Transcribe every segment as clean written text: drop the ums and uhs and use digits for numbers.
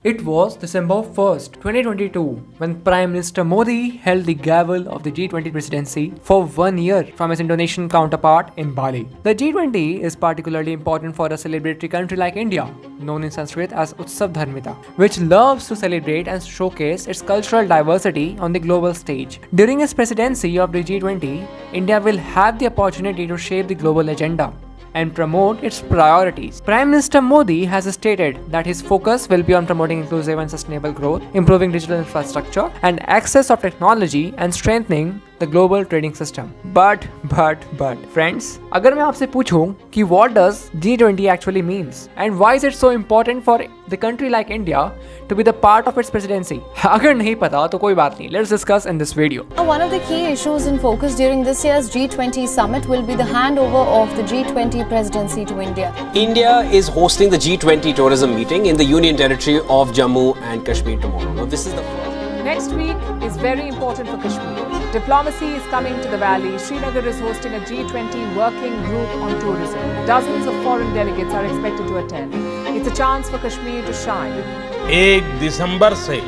It was December 1st, 2022, when Prime Minister Modi held the gavel of the G20 presidency for 1 year from his Indonesian counterpart in Bali. The G20 is particularly important for a celebratory country like India, known in Sanskrit as Utsav Dharmita, which loves to celebrate and showcase its cultural diversity on the global stage. During his presidency of the G20, India will have the opportunity to shape the global agenda and promote its priorities. Prime Minister Modi has stated that his focus will be on promoting inclusive and sustainable growth, improving digital infrastructure and access of technology, and strengthening the global trading system. But, friends, अगर मैं आपसे पूछूं कि what does G20 actually means and why is it so important for the country like India to be the part of its presidency? अगर नहीं पता तो कोई बात नहीं. Let's discuss in this video. One of the key issues in focus during this year's G20 summit will be the handover of the G20 presidency to India. India is hosting the G20 tourism meeting in the Union Territory of Jammu and Kashmir tomorrow. Now, this is the first. Next week is very important for Kashmir. Diplomacy is coming to the valley. Srinagar is hosting a G20 working group on tourism. Dozens of foreign delegates are expected to attend. It's a chance for Kashmir to shine. 1 दिसंबर से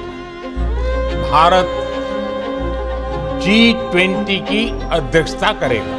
Bharat G20 की अध्यक्षता करेगा.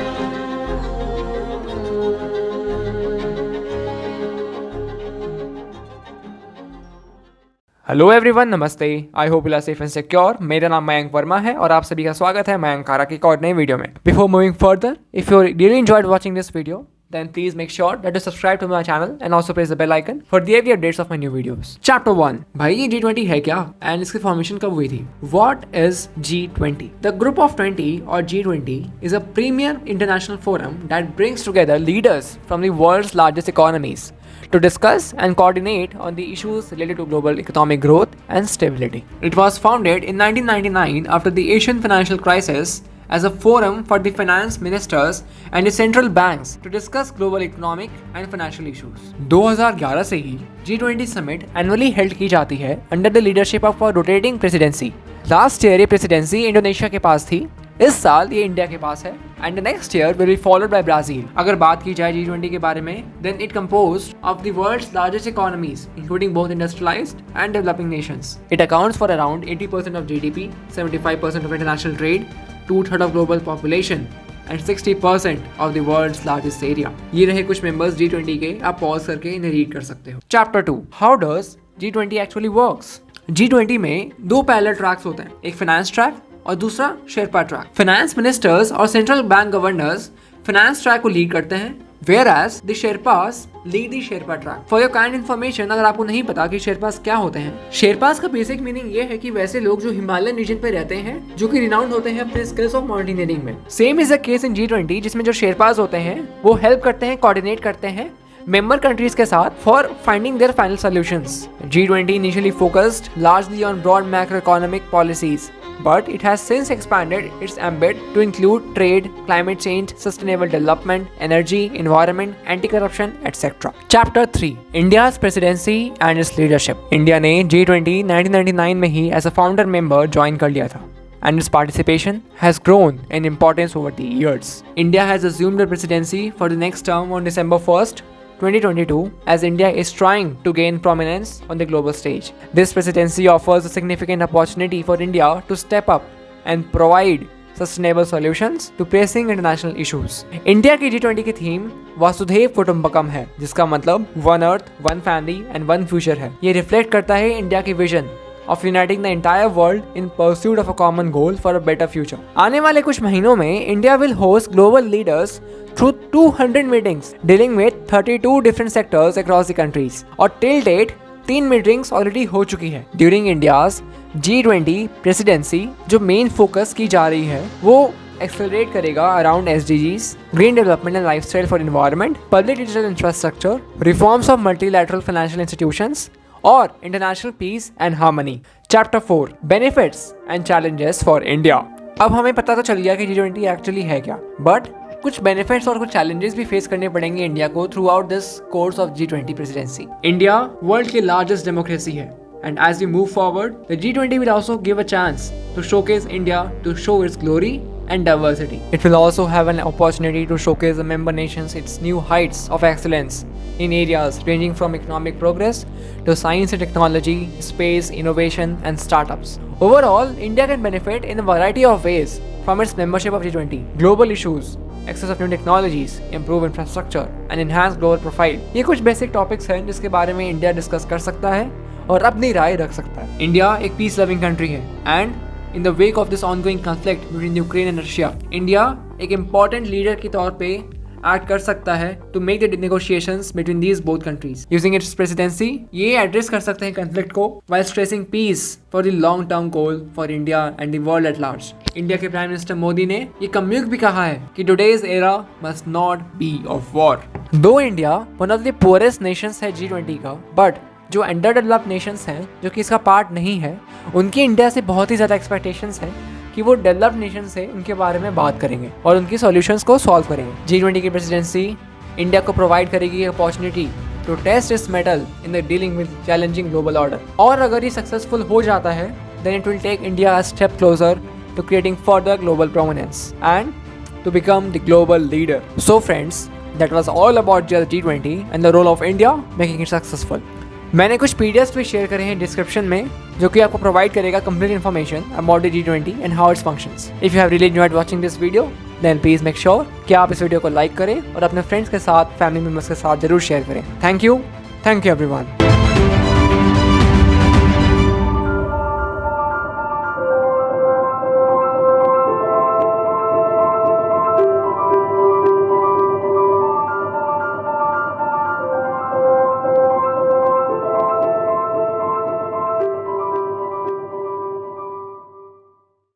Hello everyone, namaste. I hope you are safe and secure. मेरा नाम मयंक वर्मा है और आप सभी का स्वागत है मयंक कारा की एक और नई वीडियो में. Before moving further, if you really enjoyed watching this video, then please make sure that you subscribe to my channel and also press the bell icon for the every updates of my new videos. Chapter 1. भाई ये G20 है क्या and इसकी formation कब हुई थी? What is G20? The Group of 20 or G20 is a premier international forum that brings together leaders from the world's largest economies to discuss and coordinate on the issues related to global economic growth and stability. It was founded in 1999 after the Asian financial crisis as a forum for the finance ministers and the central banks to discuss global economic and financial issues. 2011 से ही G20 summit annually held की जाती है under the leadership of a rotating presidency. Last year ये presidency Indonesia के पास थी, इस साल ये इंडिया के पास है and the next year will be followed by Brazil. अगर बात की जाए G20 के बारे में, then it composed of the world's largest economies, including both industrialized and developing nations. It accounts for around 80% of GDP, 75% of international trade, 2/3 of global population and 60% of the world's largest area. ये रहे कुछ members G20 के. आप pause करके इन्हें read कर सकते हो. Chapter 2. How does G20 actually works? G20 में दो parallel tracks होते हैं, एक finance track और दूसरा शेरपा ट्रैक. फाइनेंस मिनिस्टर्स और central bank governors finance track को लीड करते हैं, whereas the Sherpas lead the Sherpa track. For your kind information, अगर आपको नहीं पता कि शेरपास क्या होते हैं, शेरपास का बेसिक मीनिंग ये है कि वैसे लोग जो हिमालयन रीजन पे रहते हैं, जो कि रिनाउंड होते हैं अपने स्किल्स ऑफ माउंटेनियरिंग में. Same is the case in G20, जिसमें जो शेरपास होते हैं वो हेल्प करते हैं, कोऑर्डिनेट करते हैं member countries के साथ for finding their final solutions. G20 initially focused largely on broad macroeconomic policies, but it has since expanded its ambit to include trade, climate change, sustainable development, energy, environment, anti-corruption, etc. Chapter 3. India's presidency and its leadership. India ने G20 1999 में ही as a founder member join कर लिया था, and its participation has grown in importance over the years. India has assumed the presidency for the next term on December 1st, 2022, as India is trying to gain prominence on the global stage. This presidency offers a significant opportunity for India to step up and provide sustainable solutions to pressing international issues. India की G20 की theme वासुधैव कुटुंबकम है, जिसका मतलब one earth, one family and one future है. ये reflect करता है India की vision of uniting the entire world in pursuit of a common goal for a better future. आने वाले कुछ महीनों में India will host global leaders through 200 meetings dealing with 32 different sectors across the countries. और till date 3 meetings already हो चुकी है. During India's G20 presidency, जो मेन फोकस की जा रही है वो एक्सेलरेट करेगा around SDGs, green development and lifestyle for environment, public digital infrastructure, reforms of multilateral financial institutions और international peace and harmony. Chapter 4. Benefits and challenges for India. अब हमें पता तो चल गया कि G20 एक्चुअली है क्या, बट कुछ बेनिफिट्स और कुछ चैलेंजेस भी फेस करने पड़ेंगे इंडिया को through out this course of G20 presidency. India world की लार्जेस्ट डेमोक्रेसी है, and as we move forward, the G20 will also give a chance to showcase India to show its glory and diversity. It will also have an opportunity to showcase the member nations its new heights of excellence in areas ranging from economic progress to science and technology, space, innovation, and startups. Overall, India can benefit in a variety of ways from its membership of G20. Global issues, access of new technologies, improve infrastructure, and enhance global profile. ये कुछ basic topics हैं जिसके बारे में India discuss कर सकता है और अपनी राय रख सकता है. इंडिया एक पीस लविंग कंट्री है and in the wake of this ongoing conflict between Ukraine and Russia, India एक इम्पॉर्टेंट लीडर के तौर पे एक्ट कर सकता है to make the negotiations between these both countries. Using its presidency ये एड्रेस कर सकते हैं कॉन्फ्लिक्ट को while stressing peace for the long term goal for India and the world at large. India के प्राइम मिनिस्टर मोदी ने ये communique भी कहा है कि today's era must not be of war. दो India one of the poorest nations है G20 का, बट जो अंडर डेवलप्ड नेशंस हैं जो कि इसका पार्ट नहीं है, उनकी इंडिया से बहुत ही ज़्यादा एक्सपेक्टेशंस हैं कि वो डेवलप्ड नेशन से उनके बारे में बात करेंगे और उनकी सॉल्यूशंस को सॉल्व करेंगे. G20 की प्रेसिडेंसी इंडिया को प्रोवाइड करेगी opportunity to test its mettle in the dealing with challenging global order. और अगर ये सक्सेसफुल हो जाता है then it will take India a step closer to creating further global prominence and to become the global leader. So friends, that was all about G20 and the role of India making it successful. मैंने कुछ PDFs भी share करे हैं description में जो कि आपको provide करेगा complete information about the G20 and how its functions. If you have really enjoyed watching this video then please make sure कि आप इस वीडियो को लाइक करें और अपने फ्रेंड्स के साथ, फैमिली मेम्बर्स के साथ जरूर शेयर करें. Thank you everyone.